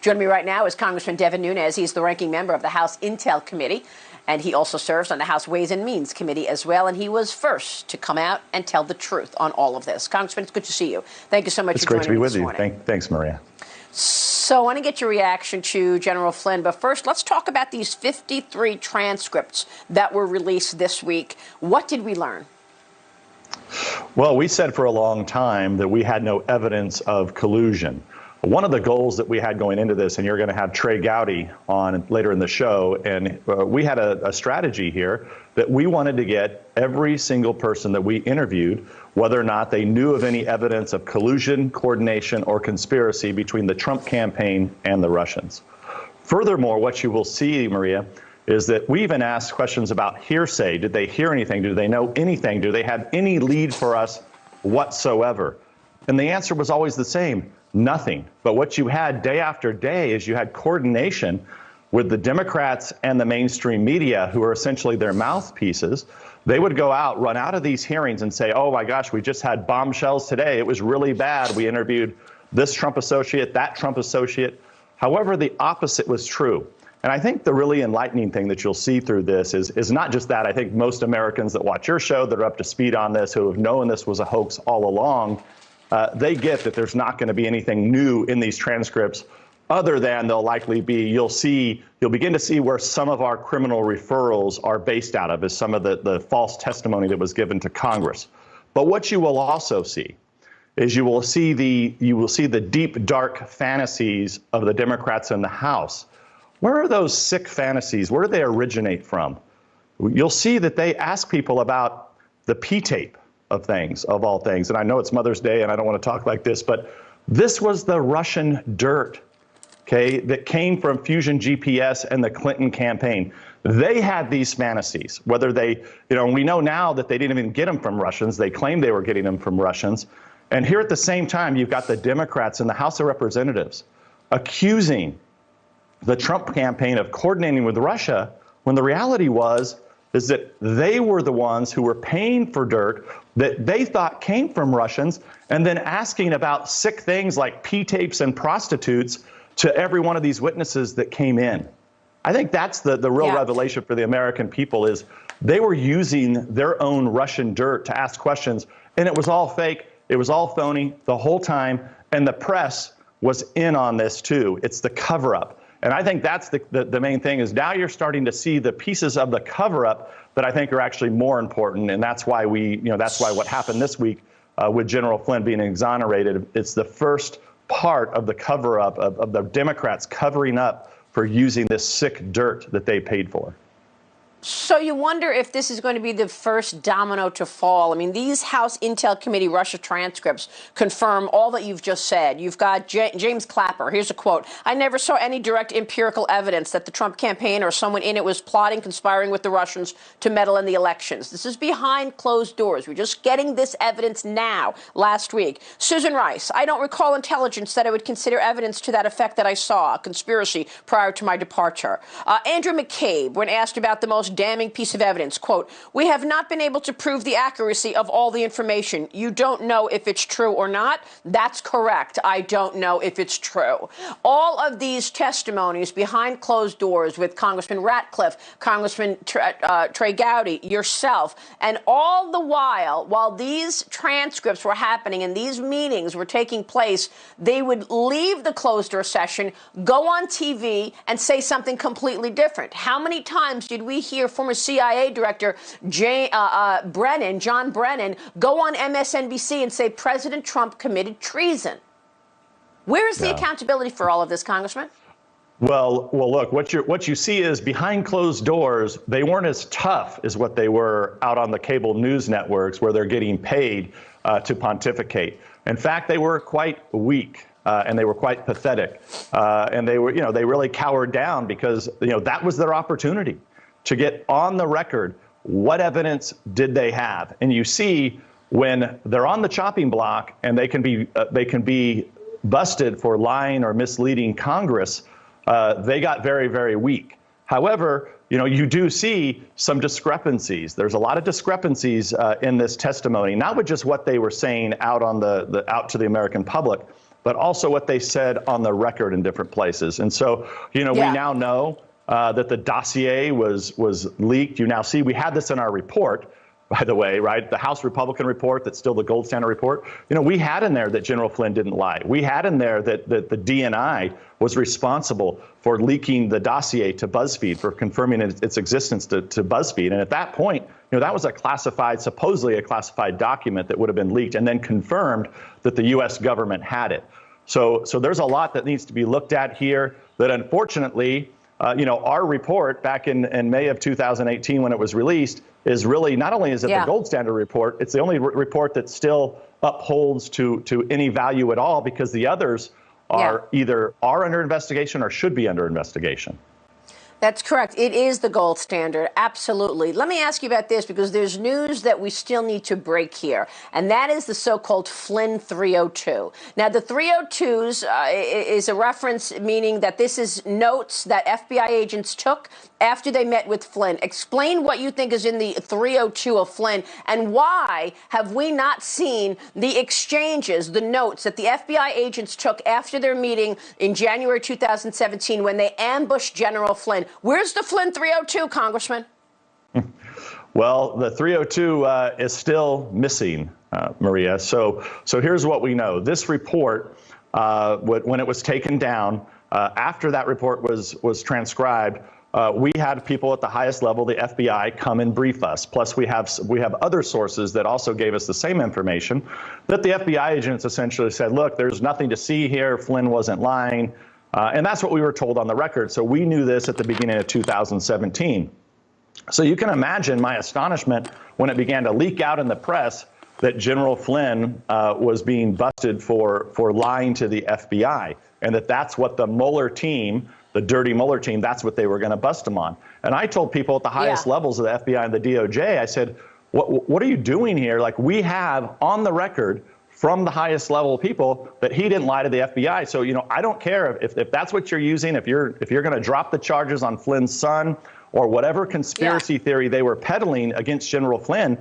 Joining me right now is Congressman Devin Nunes. He's the ranking member of the House Intel Committee, and he also serves on the House Ways and Means Committee as well, and he was first to come out and tell the truth on all of this. Congressman, it's good to see you. Thank you so much for joining me this morning. It's great to be with you. Thanks, Maria. So I want to get your reaction to General Flynn, but first let's talk about these 53 transcripts that were released this week. What did we learn? Well, we said for a long time that we had no evidence of collusion. One of the goals that we had going into this, and you're going to have Trey Gowdy on later in the show, and we had a strategy here that we wanted to get every single person that we interviewed, whether or not they knew of any evidence of collusion, coordination, or conspiracy between the Trump campaign and the Russians. Furthermore, what you will see, Maria, is that we even asked questions about hearsay. Did they hear anything? Do they know anything? Do they have any lead for us whatsoever? And the answer was always the same. Nothing. But what you had day after day is you had coordination with the Democrats and the mainstream media, who are essentially their mouthpieces. They would go out, run out of these hearings and say, oh my gosh, we just had bombshells today. It was really bad. We interviewed this Trump associate, that Trump associate. However, the opposite was true. And I think the really enlightening thing that you'll see through this is not just that. I think most Americans that watch your show that are up to speed on this, who have known this was a hoax all along, they get that there's not going to be anything new in these transcripts other than they'll likely be, you'll begin to see where some of our criminal referrals are based out of, is some of the false testimony that was given to Congress. But what you will also see is you will see the deep, dark fantasies of the Democrats in the House. Where are those sick fantasies? Where do they originate from? You'll see that they ask people about the P-tape of things, of all things. And I know it's Mother's Day and I don't want to talk like this, but this was the Russian dirt, okay, that came from Fusion GPS and the Clinton campaign. They had these fantasies, whether they, we know now that they didn't even get them from Russians. They claimed they were getting them from Russians. And here at the same time, you've got the Democrats in the House of Representatives accusing the Trump campaign of coordinating with Russia, when the reality is that they were the ones who were paying for dirt that they thought came from Russians, and then asking about sick things like P-tapes and prostitutes to every one of these witnesses that came in. I think that's the real revelation for the American people, is they were using their own Russian dirt to ask questions, and it was all fake. It was all phony the whole time, and the press was in on this too. It's the cover-up. And I think that's the main thing, is now you're starting to see the pieces of the cover-up that I think are actually more important. And that's why that's why what happened this week with General Flynn being exonerated, it's the first part of the cover-up of the Democrats covering up for using this sick dirt that they paid for. So you wonder if this is going to be the first domino to fall. I mean, these House Intel Committee Russia transcripts confirm all that you've just said. You've got James Clapper. Here's a quote. I never saw any direct empirical evidence that the Trump campaign or someone in it was plotting, conspiring with the Russians to meddle in the elections. This is behind closed doors. We're just getting this evidence now, last week. Susan Rice, I don't recall intelligence that I would consider evidence to that effect that I saw, a conspiracy prior to my departure. Andrew McCabe, when asked about the most damning piece of evidence, quote, we have not been able to prove the accuracy of all the information. You don't know if it's true or not. That's correct. I don't know if it's true. All of these testimonies behind closed doors with Congressman Ratcliffe, Congressman Trey Gowdy, yourself, and all the while these transcripts were happening and these meetings were taking place, they would leave the closed door session, go on TV, and say something completely different. How many times did we hear former CIA Director John Brennan, go on MSNBC and say President Trump committed treason? Where is the accountability for all of this, Congressman? Well, look, what you see is behind closed doors, they weren't as tough as what they were out on the cable news networks where they're getting paid to pontificate. In fact, they were quite weak. And they were quite pathetic. And they were, they really cowered down because, that was their opportunity to get on the record. What evidence did they have? And you see when they're on the chopping block and they can be busted for lying or misleading Congress, they got very, very weak. However, you do see some discrepancies. There's a lot of discrepancies in this testimony, not with just what they were saying out on out to the American public, but also what they said on the record in different places. And so, we now know that the dossier was leaked. You now see we had this in our report, by the way, right? The House Republican report that's still the gold standard report. We had in there that General Flynn didn't lie. We had in there that the DNI was responsible for leaking the dossier to BuzzFeed, for confirming its existence to BuzzFeed. And at that point, that was supposedly a classified document that would have been leaked and then confirmed that the U.S. government had it. So there's a lot that needs to be looked at here that unfortunately, our report back in May of 2018 when it was released is really, not only is it the gold standard report, it's the only report that still upholds to any value at all, because the others are either under investigation or should be under investigation. That's correct. It is the gold standard. Absolutely. Let me ask you about this, because there's news that we still need to break here, and that is the so-called Flynn 302. Now, the 302s is a reference meaning that this is notes that FBI agents took after they met with Flynn. Explain what you think is in the 302 of Flynn, and why have we not seen the exchanges, the notes that the FBI agents took after their meeting in January 2017 when they ambushed General Flynn? Where's the Flynn 302, Congressman? Well, the 302 is still missing, Maria. So here's what we know. This report, when it was taken down, after that report was transcribed, we had people at the highest level, the FBI, come and brief us. Plus, we have other sources that also gave us the same information, that the FBI agents essentially said, look, there's nothing to see here. Flynn wasn't lying. And that's what we were told on the record. So we knew this at the beginning of 2017. So you can imagine my astonishment when it began to leak out in the press that General Flynn was being busted for lying to the FBI, and that's what the Mueller team, the dirty Mueller team, that's what they were going to bust him on. And I told people at the highest levels of the FBI and the DOJ, I said, what are you doing here? Like, we have on the record from the highest level people that he didn't lie to the FBI. So, I don't care if that's what you're using, if you're going to drop the charges on Flynn's son or whatever conspiracy theory they were peddling against General Flynn,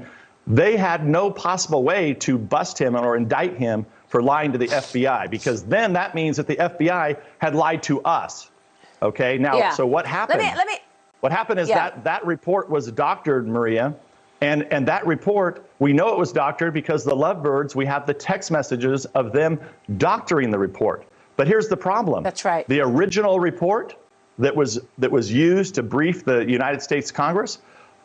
they had no possible way to bust him or indict him for lying to the FBI, because then that means that the FBI had lied to us. Okay, now, so what happened? What happened is that report was doctored, Maria. And that report, we know it was doctored because the Lovebirds, we have the text messages of them doctoring the report. But here's the problem. That's right. The original report that was used to brief the United States Congress,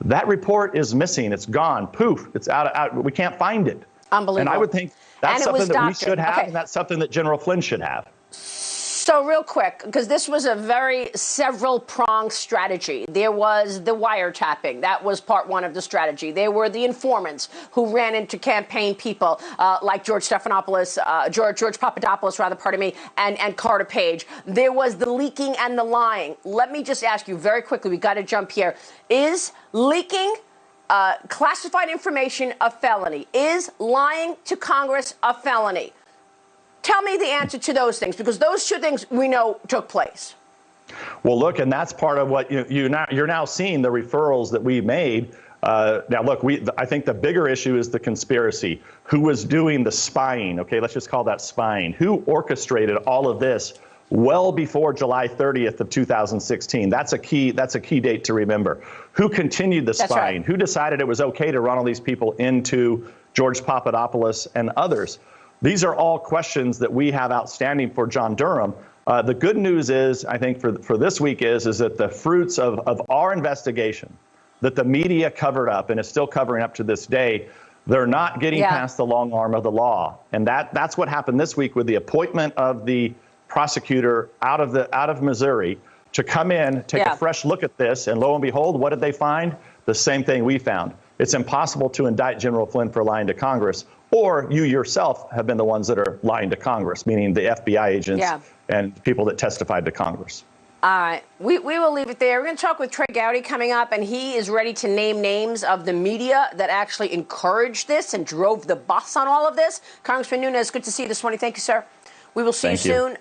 that report is missing. It's gone. Poof. It's out. We can't find it. Unbelievable. And I would think that's something that we should have, and that's something that General Flynn should have. So real quick, because this was a very several-pronged strategy. There was the wiretapping. That was part one of the strategy. There were the informants who ran into campaign people like George Papadopoulos, and Carter Page. There was the leaking and the lying. Let me just ask you very quickly, we got to jump here. Is leaking classified information a felony? Is lying to Congress a felony? Tell me the answer to those things, because those two things we know took place. Well, look, and that's part of what you're now seeing, the referrals that we made. Now, look, I think the bigger issue is the conspiracy. Who was doing the spying? Okay, let's just call that spying. Who orchestrated all of this well before July 30th of 2016? That's a key date to remember. Who continued the spying? Right. Who decided it was okay to run all these people into George Papadopoulos and others? These are all questions that we have outstanding for John Durham. The good news is, I think, for this week is that the fruits of our investigation that the media covered up and is still covering up to this day, they're not getting past the long arm of the law. And that's what happened this week with the appointment of the prosecutor out of Missouri to come in, take a fresh look at this. And lo and behold, what did they find? The same thing we found. It's impossible to indict General Flynn for lying to Congress, or you yourself have been the ones that are lying to Congress, meaning the FBI agents and people that testified to Congress. All right. We will leave it there. We're going to talk with Trey Gowdy coming up, and he is ready to name names of the media that actually encouraged this and drove the bus on all of this. Congressman Nunes, good to see you this morning. Thank you, sir. We will see you soon.